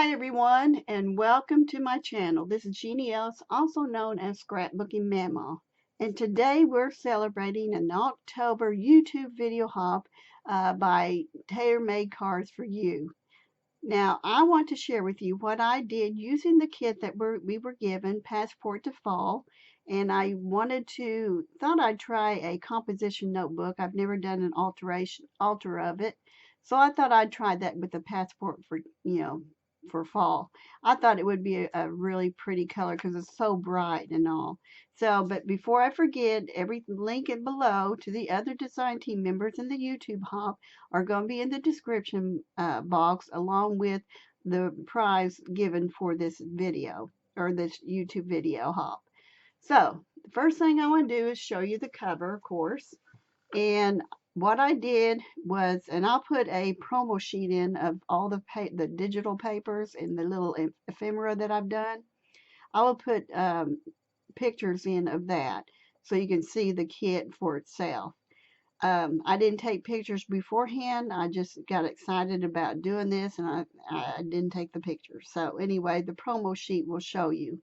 Hi everyone, and welcome to my channel. This is Jeannie Ellis, also known as Scrapbooking Mama. And today we're celebrating an October YouTube video hop by Tailor Made Cards for You. Now, I want to share with you what I did using the kit that we were given, Passport to Fall. And I thought I'd try a composition notebook. I've never done an alter of it. So I thought I'd try that with the Passport for fall. I thought it would be a really pretty color because it's so bright and all. So, but before I forget, every link it below to the other design team members in the YouTube hop are going to be in the description box along with the prize given for this video or this YouTube video hop. So the first thing I want to do is show you the cover, of course. And what I did was, and I'll put a promo sheet in of all the digital papers and the little ephemera that I've done. I will put pictures in of that so you can see the kit for itself. I didn't take pictures beforehand. I just got excited about doing this and I didn't take the pictures. So anyway, the promo sheet will show you.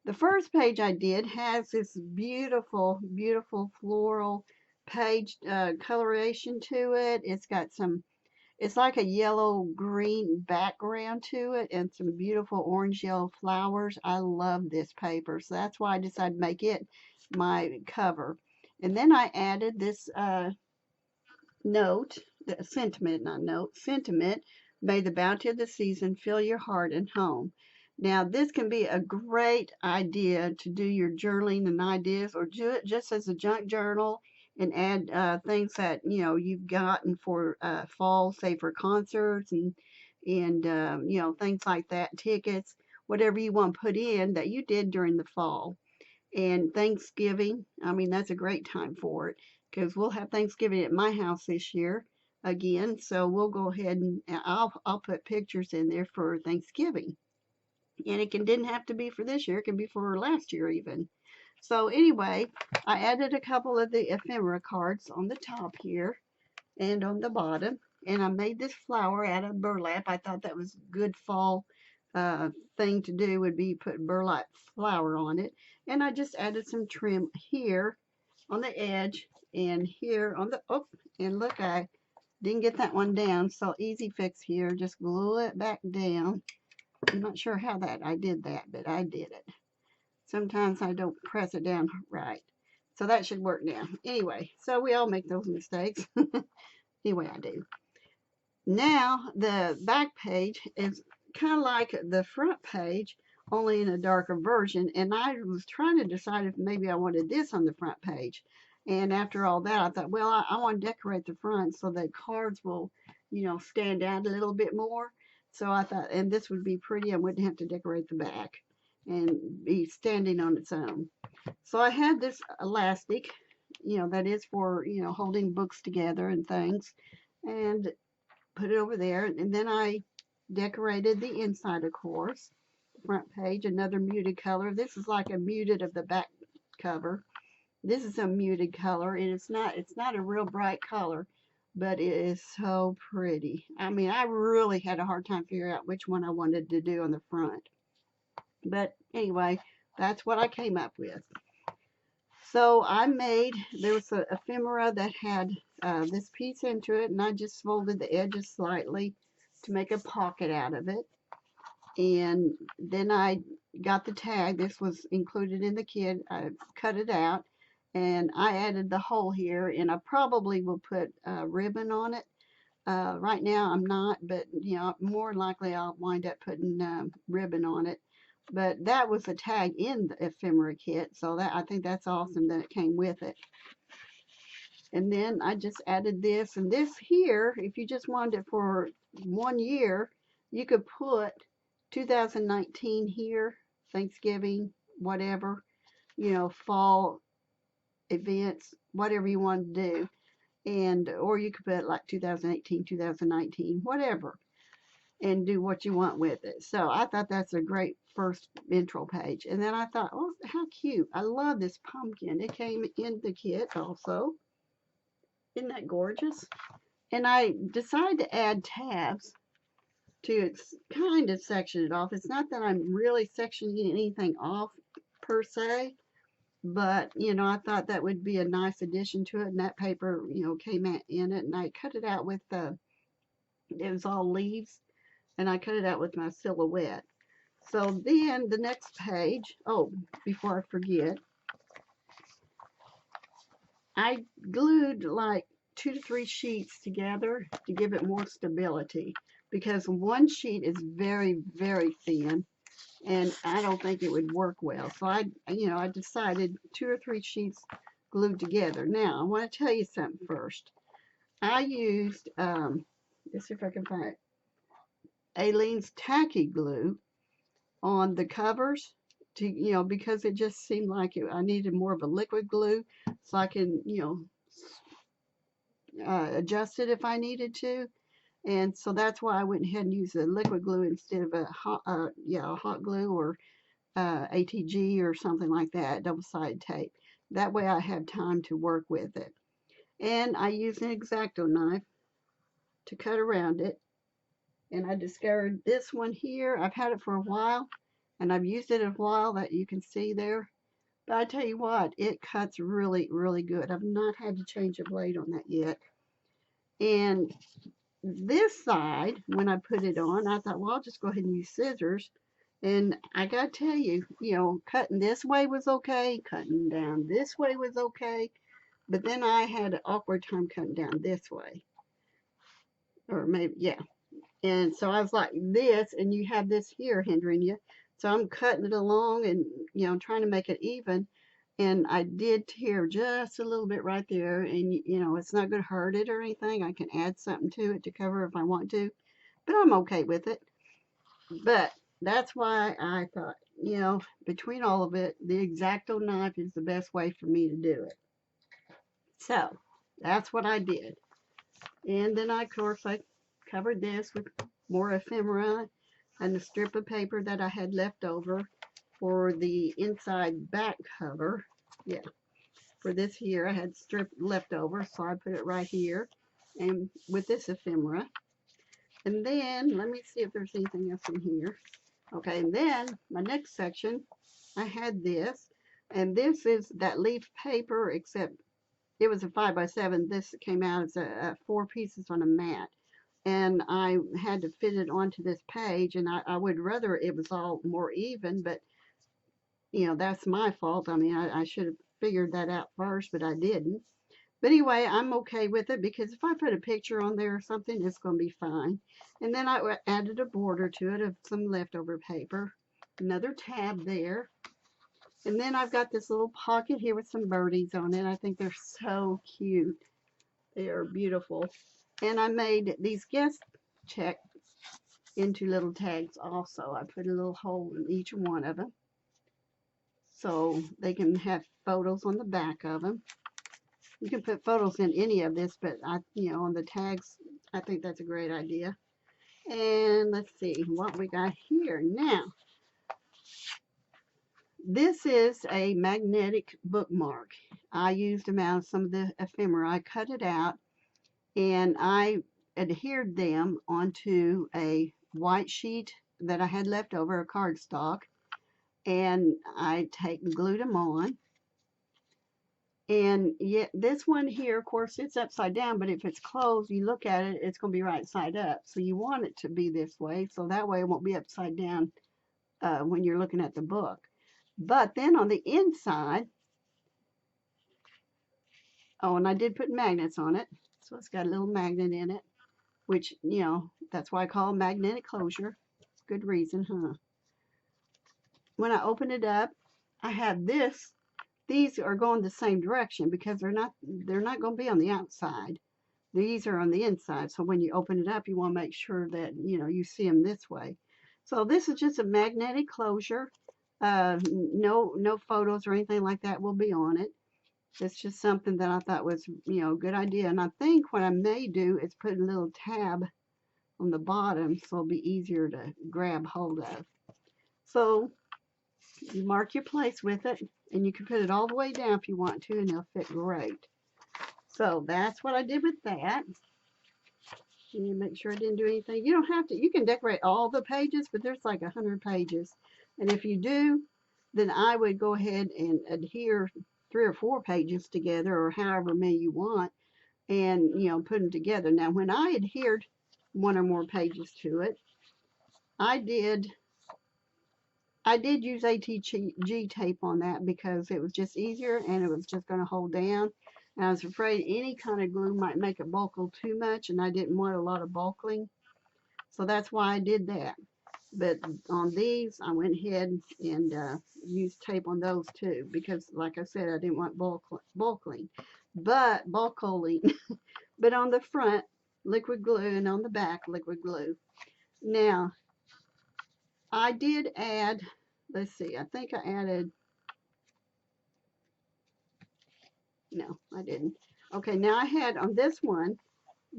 The first page I did has this beautiful, beautiful floral page coloration to it. It's like a yellow green background to it and some beautiful orange yellow flowers. I love this paper, so that's why I decided to make it my cover. And then I added this sentiment, may the bounty of the season fill your heart and home. Now, this can be a great idea to do your journaling and ideas, or do it just as a junk journal and add things that you've gotten for fall, say for concerts and things like that, tickets, whatever you want to put in that you did during the fall. And Thanksgiving, I mean, that's a great time for it because we'll have Thanksgiving at my house this year again. So we'll go ahead and I'll put pictures in there for Thanksgiving. And didn't have to be for this year, it can be for last year even. So anyway, I added a couple of the ephemera cards on the top here and on the bottom. And I made this flower out of burlap. I thought that was good fall thing to do would be put burlap flower on it. And I just added some trim here on the edge and here on the, oh, and look, I didn't get that one down. So easy fix here, just glue it back down. I'm not sure how I did that, but I did it. Sometimes I don't press it down right. So that should work now. Anyway, so we all make those mistakes. Anyway, I do. Now the back page is kind of like the front page, only in a darker version. And I was trying to decide if maybe I wanted this on the front page. And after all that, I thought, well, I want to decorate the front so the cards will, stand out a little bit more. So I thought, and this would be pretty. I wouldn't have to decorate the back and be standing on its own. So I had this elastic, that is for, holding books together and things. And put it over there, and then I decorated the inside, of course. The front page, another muted color. This is like a muted of the back cover. This is a muted color, and it's not a real bright color, but it is so pretty. I mean, I really had a hard time figuring out which one I wanted to do on the front. But anyway, that's what I came up with. So there was an ephemera that had this piece into it, and I just folded the edges slightly to make a pocket out of it. And then I got the tag. This was included in the kit. I cut it out, and I added the hole here, and I probably will put ribbon on it. Right now I'm not, but more likely I'll wind up putting ribbon on it. But that was a tag in the ephemera kit, so that I think that's awesome that it came with it. And then I just added this, and this here, if you just wanted it for 1 year, you could put 2019 here, Thanksgiving, whatever, fall events, whatever you want to do. Or you could put like 2018, 2019, whatever, and do what you want with it. So I thought that's a great first intro page. And then I thought, oh, how cute. I love this pumpkin. It came in the kit also. Isn't that gorgeous? And I decided to add tabs to kind of section it off. It's not that I'm really sectioning anything off per se, but I thought that would be a nice addition to it. And that paper, came in it, and I cut it out with it was all leaves, and I cut it out with my silhouette. So then the next page, oh, before I forget, I glued like 2 to 3 sheets together to give it more stability, because one sheet is very, very thin and I don't think it would work well. So I decided 2 or 3 sheets glued together. Now I want to tell you something first. I used, let's see if I can find it, Aleene's tacky glue on the covers to, because it just seemed like I needed more of a liquid glue so I can, adjust it if I needed to. And so that's why I went ahead and used the liquid glue instead of a hot glue or ATG or something like that, double-sided tape. That way I have time to work with it. And I used an X-Acto knife to cut around it. And I discovered this one here. I've had it for a while, and I've used it a while, that you can see there. But I tell you what, it cuts really, really good. I've not had to change a blade on that yet. And this side, when I put it on, I thought, well, I'll just go ahead and use scissors. And I gotta tell you, cutting this way was okay, cutting down this way was okay, but then I had an awkward time cutting down this way. Or maybe, yeah. And so I was like this, and you have this here hindering you. So I'm cutting it along and, trying to make it even. And I did tear just a little bit right there. And, it's not going to hurt it or anything. I can add something to it to cover if I want to. But I'm okay with it. But that's why I thought, between all of it, the X-Acto knife is the best way for me to do it. So that's what I did. And then, of course, I covered this with more ephemera and a strip of paper that I had left over for the inside back cover. Yeah, for this here, I had strip left over, so I put it right here and with this ephemera. And then, let me see if there's anything else in here. Okay, and then my next section, I had this, and this is that leaf paper, except it was a 5x7. This came out as 4 pieces on a mat, and I had to fit it onto this page, and I would rather it was all more even, but that's my fault. I mean, I should have figured that out first, but I didn't. But anyway, I'm okay with it, because if I put a picture on there or something, it's going to be fine. And then I added a border to it of some leftover paper. Another tab there. And then I've got this little pocket here with some birdies on it. I think they're so cute. They are beautiful. And I made these guest checks into little tags also. I put a little hole in each one of them, so they can have photos on the back of them. You can put photos in any of this, but on the tags, I think that's a great idea. And let's see what we got here now. This is a magnetic bookmark. I used them out of some of the ephemera. I cut it out and I adhered them onto a white sheet that I had left over, a cardstock, and I glued them on. And yet this one here, of course, it's upside down, but if it's closed, you look at it, it's going to be right side up. So you want it to be this way, so that way it won't be upside down when you're looking at the book. But then on the inside, oh, and I did put magnets on it, so it's got a little magnet in it, which, that's why I call it magnetic closure. Good reason, huh? When I open it up, I have this. These are going the same direction because they're not going to be on the outside. These are on the inside. So when you open it up, you want to make sure that, you see them this way. So this is just a magnetic closure. No photos or anything like that will be on it. It's just something that I thought was, a good idea. And I think what I may do is put a little tab on the bottom so it'll be easier to grab hold of. So you mark your place with it, and you can put it all the way down if you want to, and it'll fit great. So that's what I did with that. You make sure I didn't do anything. You don't have to, you can decorate all the pages, but there's like 100 pages. And if you do, then I would go ahead and adhere 3 or 4 pages together or however many you want and, put them together. Now, when I adhered one or more pages to it, I did I did use ATG tape on that because it was just easier and it was just going to hold down. And I was afraid any kind of glue might make it buckle too much, and I didn't want a lot of buckling. So that's why I did that. But on these, I went ahead and used tape on those too because, like I said, I didn't want buckling. But on the front, liquid glue, and on the back, liquid glue. Now, I did add, let's see, I think I added, no, I didn't. Okay, now I had on this one,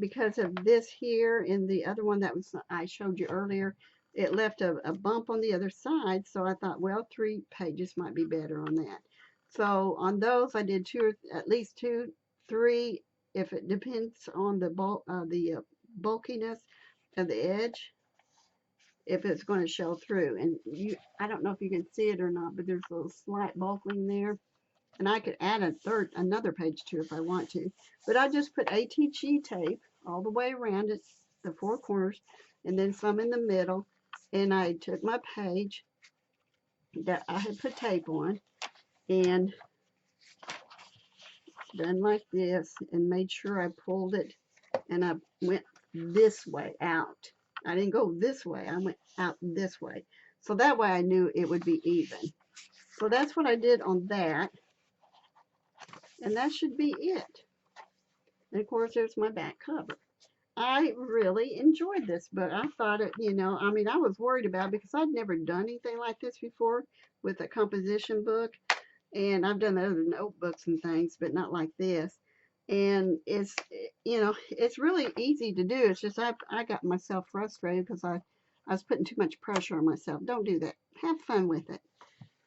because of this here and the other one that was I showed you earlier, it left a bump on the other side, so I thought, well, 3 pages might be better on that. So on those, I did at least 3, if it depends on the bulkiness of the edge, if it's going to show through. And I don't know if you can see it or not, but there's a little slight bulking there. And I could add another page too if I want to. But I just put ATG tape all the way around it, the 4 corners, and then some in the middle. And I took my page that I had put tape on and done like this and made sure I pulled it and I went this way out. I didn't go this way, I went out this way. So that way I knew it would be even. So that's what I did on that. And that should be it. And of course, there's my back cover. I really enjoyed this book. I thought it, I was worried about it because I'd never done anything like this before with a composition book. And I've done other notebooks and things, but not like this. And it's really easy to do. It's just I got myself frustrated because I was putting too much pressure on myself. Don't do that. Have fun with it.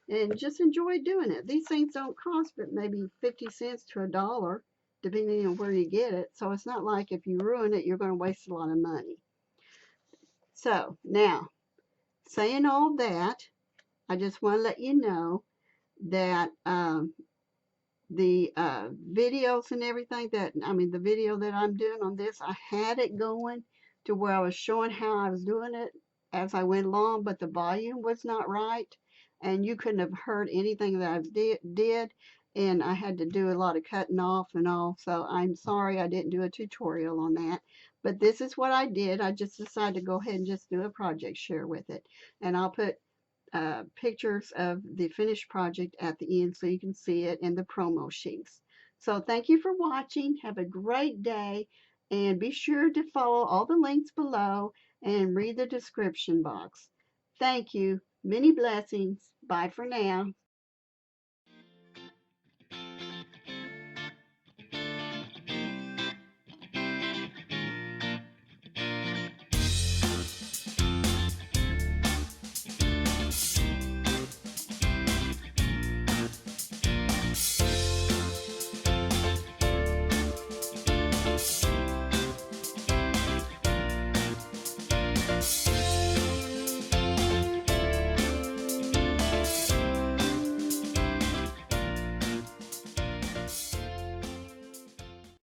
And just enjoy doing it. These things don't cost but maybe 50 cents to $1, depending on where you get it. So it's not like if you ruin it, you're going to waste a lot of money. So now, saying all that, I just want to let you know that the videos and everything the video that I'm doing on this, I had it going to where I was showing how I was doing it as I went along, but the volume was not right, and you couldn't have heard anything that I did, and I had to do a lot of cutting off and all, so I'm sorry I didn't do a tutorial on that, but this is what I did. I just decided to go ahead and just do a project share with it, and I'll put pictures of the finished project at the end so you can see it in the promo sheets. So thank you for watching. Have a great day, and be sure to follow all the links below and read the description box. Thank you. Many blessings. Bye for now.